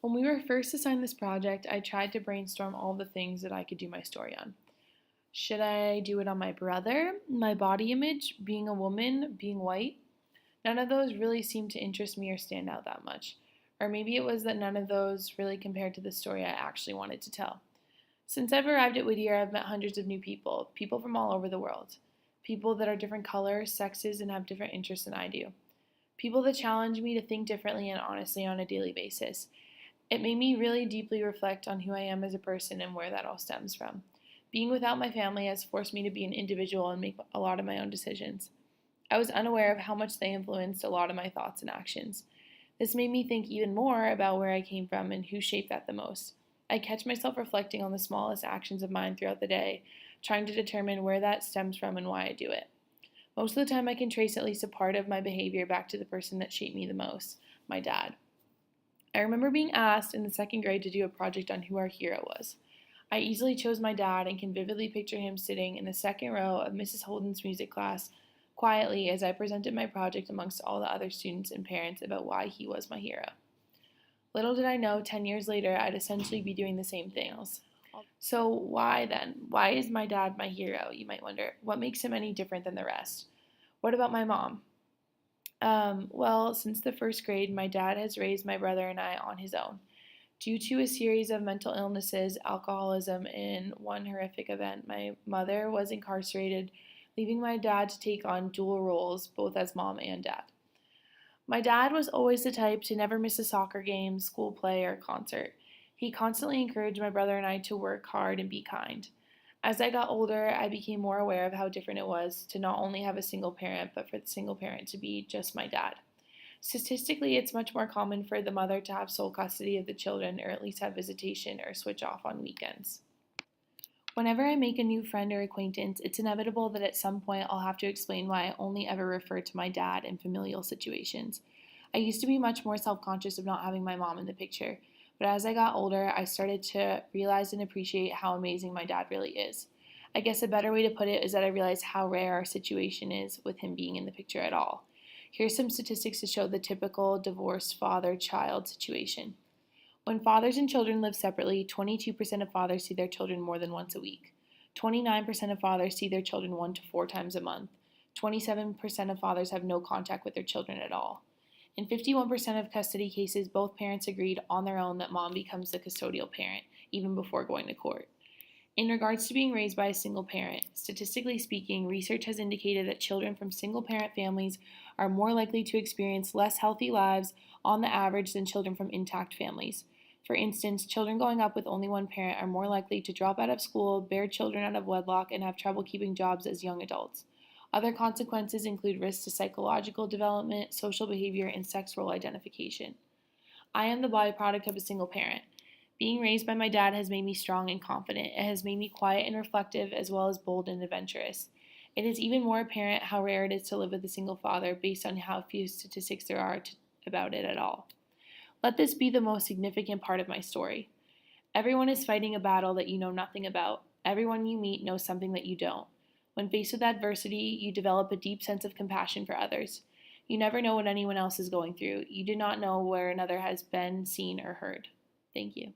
When we were first assigned this project, I tried to brainstorm all the things that I could do my story on. Should I do it on my brother, my body image, being a woman, being white? None of those really seemed to interest me or stand out that much. Or maybe it was that none of those really compared to the story I actually wanted to tell. Since I've arrived at Whittier, I've met hundreds of new people, people from all over the world. People that are different colors, sexes, and have different interests than I do. People that challenge me to think differently and honestly on a daily basis. It made me really deeply reflect on who I am as a person and where that all stems from. Being without my family has forced me to be an individual and make a lot of my own decisions. I was unaware of how much they influenced a lot of my thoughts and actions. This made me think even more about where I came from and who shaped that the most. I catch myself reflecting on the smallest actions of mine throughout the day, trying to determine where that stems from and why I do it. Most of the time, I can trace at least a part of my behavior back to the person that shaped me the most, my dad. I remember being asked in the second grade to do a project on who our hero was. I easily chose my dad and can vividly picture him sitting in the second row of Mrs. Holden's music class quietly as I presented my project amongst all the other students and parents about why he was my hero. Little did I know, 10 years later, I'd essentially be doing the same things. So, why then? Why is my dad my hero, you might wonder? What makes him any different than the rest? What about my mom? Well, since the first grade, my dad has raised my brother and I on his own. Due to a series of mental illnesses, alcoholism, and one horrific event, my mother was incarcerated, leaving my dad to take on dual roles, both as mom and dad. My dad was always the type to never miss a soccer game, school play, or concert. He constantly encouraged my brother and I to work hard and be kind. As I got older, I became more aware of how different it was to not only have a single parent, but for the single parent to be just my dad. Statistically, it's much more common for the mother to have sole custody of the children or at least have visitation or switch off on weekends. Whenever I make a new friend or acquaintance, it's inevitable that at some point I'll have to explain why I only ever refer to my dad in familial situations. I used to be much more self conscious of not having my mom in the picture, but as I got older, I started to realize and appreciate how amazing my dad really is. I guess a better way to put it is that I realized how rare our situation is with him being in the picture at all. Here's some statistics to show the typical divorced father child situation. When fathers and children live separately, 22% of fathers see their children more than once a week. 29% of fathers see their children 1 to 4 times a month. 27% of fathers have no contact with their children at all. In 51% of custody cases, both parents agreed on their own that mom becomes the custodial parent, even before going to court. In regards to being raised by a single parent, statistically speaking, research has indicated that children from single parent families are more likely to experience less healthy lives on the average than children from intact families. For instance, children growing up with only one parent are more likely to drop out of school, bear children out of wedlock, and have trouble keeping jobs as young adults. Other consequences include risks to psychological development, social behavior, and sex role identification. I am the byproduct of a single parent. Being raised by my dad has made me strong and confident. It has made me quiet and reflective, as well as bold and adventurous. It is even more apparent how rare it is to live with a single father based on how few statistics there are about it at all. Let this be the most significant part of my story. Everyone is fighting a battle that you know nothing about. Everyone you meet knows something that you don't. When faced with adversity, you develop a deep sense of compassion for others. You never know what anyone else is going through. You do not know where another has been, seen, or heard. Thank you.